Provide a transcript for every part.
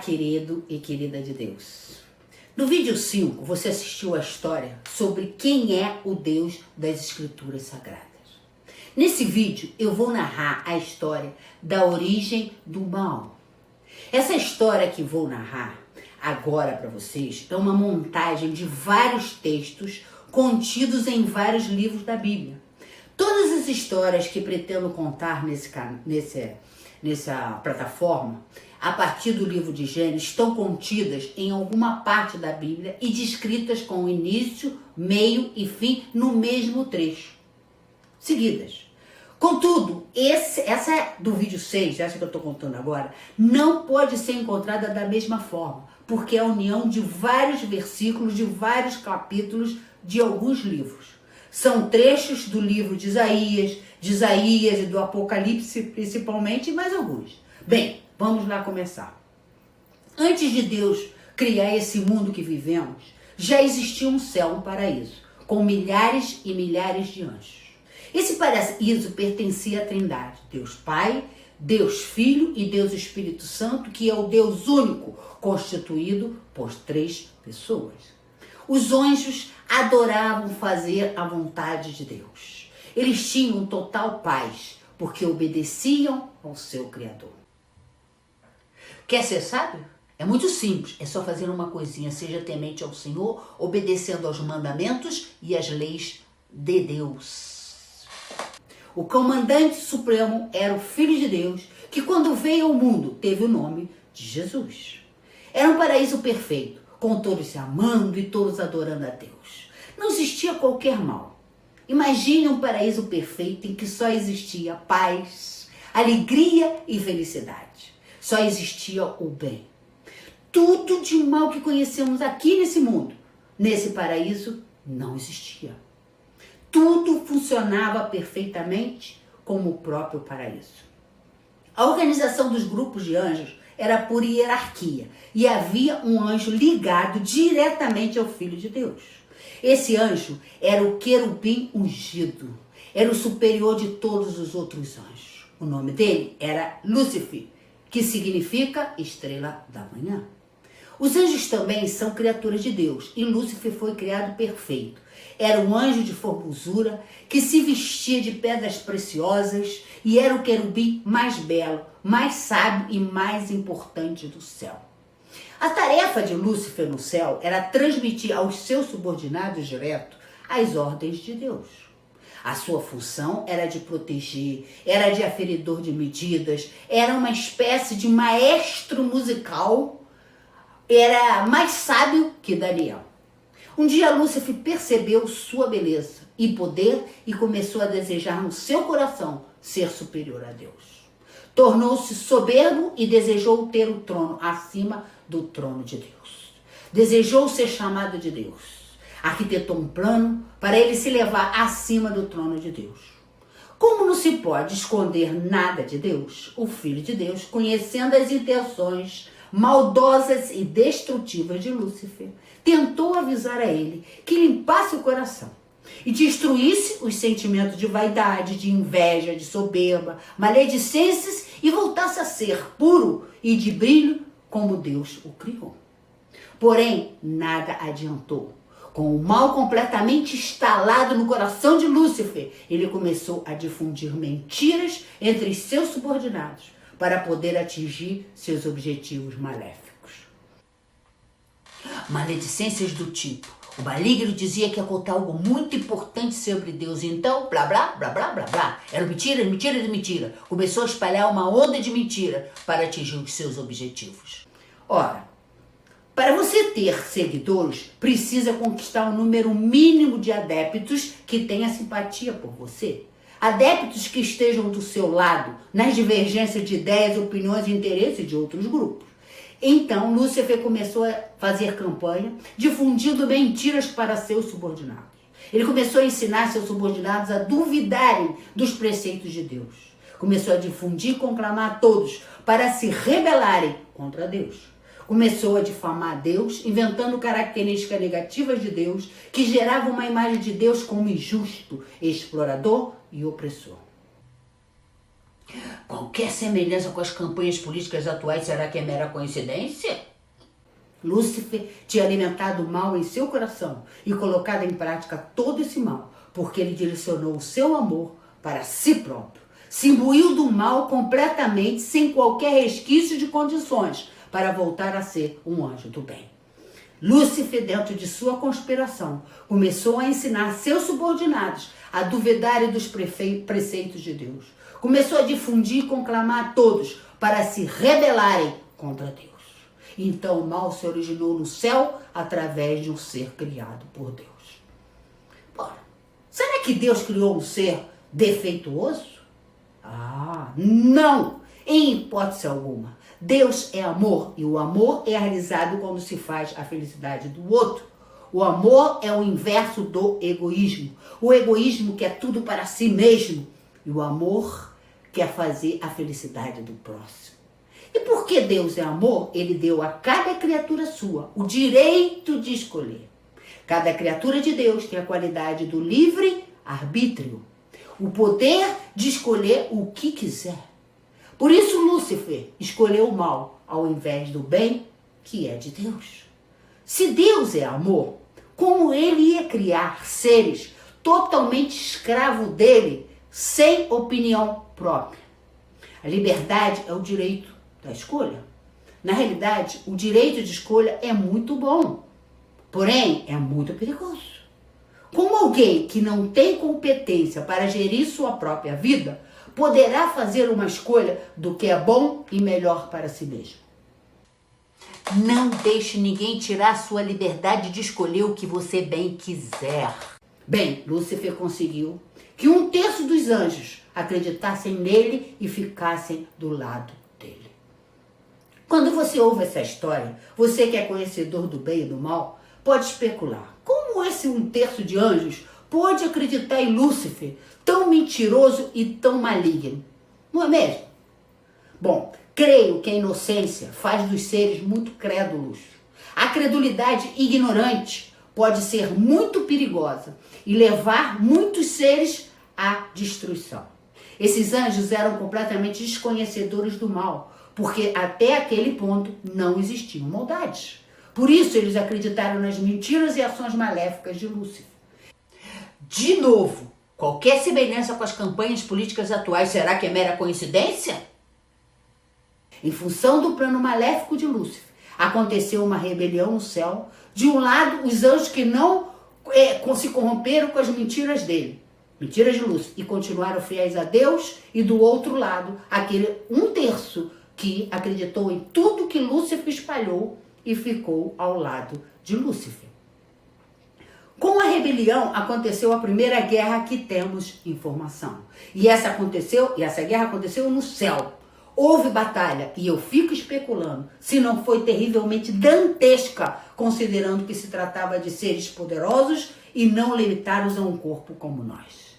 querido e querida de Deus. No vídeo 5, você assistiu a história sobre quem é o Deus das Escrituras Sagradas. Nesse vídeo, eu vou narrar a história da origem do mal. Essa história que vou narrar agora para vocês é uma montagem de vários textos contidos em vários livros da Bíblia. Todas as histórias que pretendo contar nessa plataforma, a partir do livro de Gênesis, estão contidas em alguma parte da Bíblia e descritas com início, meio e fim no mesmo trecho, seguidas. Contudo, essa do vídeo 6, essa que eu estou contando agora, não pode ser encontrada da mesma forma, porque é a união de vários versículos, de vários capítulos de alguns livros. São trechos do livro de Isaías e do Apocalipse principalmente, e mais alguns. Bem, vamos lá começar. Antes de Deus criar esse mundo que vivemos, já existia um céu, um paraíso, com milhares e milhares de anjos. Esse paraíso pertencia à Trindade, Deus Pai, Deus Filho e Deus Espírito Santo, que é o Deus único, constituído por 3 pessoas. Os anjos adoravam fazer a vontade de Deus. Eles tinham total paz, porque obedeciam ao seu Criador. Quer ser sábio? É muito simples, é só fazer uma coisinha, seja temente ao Senhor, obedecendo aos mandamentos e às leis de Deus. O comandante supremo era o Filho de Deus, que quando veio ao mundo teve o nome de Jesus. Era um paraíso perfeito, com todos se amando e todos adorando a Deus. Não existia qualquer mal. Imagine um paraíso perfeito em que só existia paz, alegria e felicidade. Só existia o bem. Tudo de mal que conhecemos aqui nesse mundo, nesse paraíso, não existia. Tudo funcionava perfeitamente como o próprio paraíso. A organização dos grupos de anjos era por hierarquia e havia um anjo ligado diretamente ao Filho de Deus. Esse anjo era o querubim ungido, era o superior de todos os outros anjos. O nome dele era Lúcifer, que significa estrela da manhã. Os anjos também são criaturas de Deus e Lúcifer foi criado perfeito. Era um anjo de formosura que se vestia de pedras preciosas e era o querubim mais belo, mais sábio e mais importante do céu. A tarefa de Lúcifer no céu era transmitir aos seus subordinados direto as ordens de Deus. A sua função era de proteger, era de aferidor de medidas, era uma espécie de maestro musical, era mais sábio que Daniel. Um dia Lúcifer percebeu sua beleza e poder e começou a desejar no seu coração ser superior a Deus. Tornou-se soberbo e desejou ter o trono acima do trono de Deus. Desejou ser chamado de Deus. Arquitetou um plano para ele se levar acima do trono de Deus. Como não se pode esconder nada de Deus, o Filho de Deus, conhecendo as intenções maldosas e destrutivas de Lúcifer, tentou avisar a ele que limpasse o coração e destruísse os sentimentos de vaidade, de inveja, de soberba, maledicências e voltasse a ser puro e de brilho como Deus o criou. Porém, nada adiantou. Com o mal completamente instalado no coração de Lúcifer, ele começou a difundir mentiras entre seus subordinados para poder atingir seus objetivos maléficos. Maledicências do tipo: o maligno dizia que ia contar algo muito importante sobre Deus, então blá blá blá blá blá blá. Era mentira, mentira de mentira. Começou a espalhar uma onda de mentira para atingir os seus objetivos. Ora, para você ter seguidores, precisa conquistar um número mínimo de adeptos que tenha simpatia por você. Adeptos que estejam do seu lado nas divergências de ideias, opiniões e interesses de outros grupos. Então, Lúcifer começou a fazer campanha, difundindo mentiras para seus subordinados. Ele começou a ensinar seus subordinados a duvidarem dos preceitos de Deus. Começou a difundir e conclamar a todos para se rebelarem contra Deus. Começou a difamar Deus, inventando características negativas de Deus, que geravam uma imagem de Deus como injusto, explorador e opressor. Qualquer semelhança com as campanhas políticas atuais, será que é mera coincidência? Lúcifer tinha alimentado o mal em seu coração e colocado em prática todo esse mal, porque ele direcionou o seu amor para si próprio. Se imbuiu do mal completamente, sem qualquer resquício de condições, para voltar a ser um anjo do bem. Lúcifer, dentro de sua conspiração, começou a ensinar seus subordinados a duvidarem dos preceitos de Deus. Começou a difundir e conclamar a todos para se rebelarem contra Deus. Então o mal se originou no céu através de um ser criado por Deus. Bom, será que Deus criou um ser defeituoso? Não! Em hipótese alguma. Deus é amor e o amor é realizado quando se faz a felicidade do outro. O amor é o inverso do egoísmo. O egoísmo quer tudo para si mesmo e o amor quer fazer a felicidade do próximo. E porque Deus é amor, ele deu a cada criatura sua o direito de escolher. Cada criatura de Deus tem a qualidade do livre arbítrio, o poder de escolher o que quiser. Por isso Lúcifer escolheu o mal ao invés do bem, que é de Deus. Se Deus é amor, como ele ia criar seres totalmente escravos dele, sem opinião própria? A liberdade é o direito da escolha. Na realidade, o direito de escolha é muito bom, porém é muito perigoso. Como alguém que não tem competência para gerir sua própria vida poderá fazer uma escolha do que é bom e melhor para si mesmo? Não deixe ninguém tirar sua liberdade de escolher o que você bem quiser. Bem, Lúcifer conseguiu que 1/3 dos anjos acreditassem nele e ficassem do lado dele. Quando você ouve essa história, você que é conhecedor do bem e do mal, pode especular. Como esse 1/3 de anjos pôde acreditar em Lúcifer, tão mentiroso e tão maligno? Não é mesmo? Bom, creio que a inocência faz dos seres muito crédulos. A credulidade ignorante pode ser muito perigosa e levar muitos seres à destruição. Esses anjos eram completamente desconhecedores do mal, porque até aquele ponto não existiam maldades. Por isso eles acreditaram nas mentiras e ações maléficas de Lúcifer. De novo, qualquer semelhança com as campanhas políticas atuais, será que é mera coincidência? Em função do plano maléfico de Lúcifer, aconteceu uma rebelião no céu. De um lado, os anjos que não se corromperam com as mentiras dele, mentiras de Lúcifer, e continuaram fiéis a Deus, e do outro lado, aquele 1/3 que acreditou em tudo que Lúcifer espalhou e ficou ao lado de Lúcifer. Com a rebelião aconteceu a primeira guerra que temos informação. E essa guerra aconteceu no céu. Houve batalha e eu fico especulando se não foi terrivelmente dantesca, considerando que se tratava de seres poderosos e não limitados a um corpo como nós.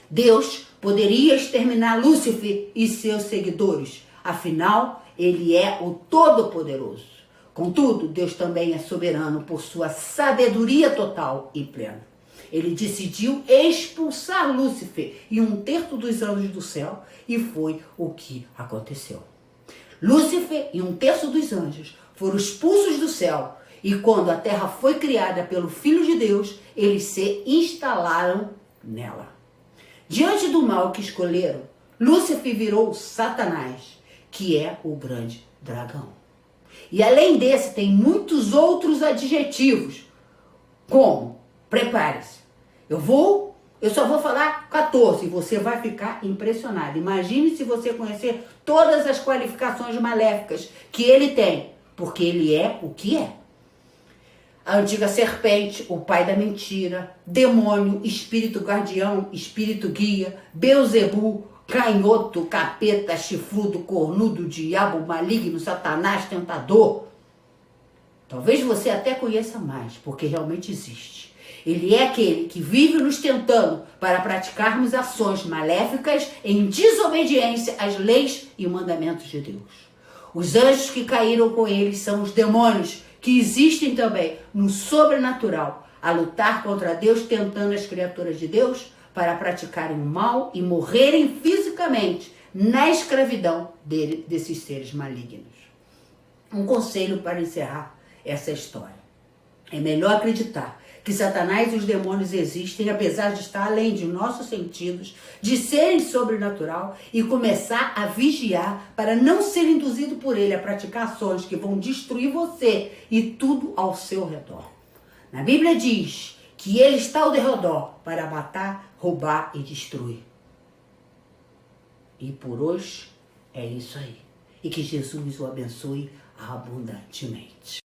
Deus poderia exterminar Lúcifer e seus seguidores, afinal, ele é o Todo-Poderoso. Contudo, Deus também é soberano por sua sabedoria total e plena. Ele decidiu expulsar Lúcifer e 1/3 dos anjos do céu, e foi o que aconteceu. Lúcifer e 1/3 dos anjos foram expulsos do céu, e quando a terra foi criada pelo Filho de Deus, eles se instalaram nela. Diante do mal que escolheram, Lúcifer virou Satanás, que é o grande dragão. E além desse, tem muitos outros adjetivos, como, prepare-se, eu só vou falar 14 e você vai ficar impressionado. Imagine se você conhecer todas as qualificações maléficas que ele tem, porque ele é o que é. A antiga serpente, o pai da mentira, demônio, espírito guardião, espírito guia, Beuzebu, canhoto, capeta, chifrudo, cornudo, diabo, maligno, satanás, tentador. Talvez você até conheça mais, porque realmente existe. Ele é aquele que vive nos tentando para praticarmos ações maléficas em desobediência às leis e mandamentos de Deus. Os anjos que caíram com ele são os demônios, que existem também no sobrenatural, a lutar contra Deus, tentando as criaturas de Deus para praticarem o mal e morrerem fisicamente na escravidão desses seres malignos. Um conselho para encerrar essa história. É melhor acreditar que Satanás e os demônios existem, apesar de estar além de nossos sentidos, de serem sobrenatural, e começar a vigiar para não ser induzido por ele a praticar ações que vão destruir você e tudo ao seu redor. Na Bíblia diz que ele está ao derredor para matar, roubar e destruir. E por hoje é isso aí. E que Jesus o abençoe abundantemente.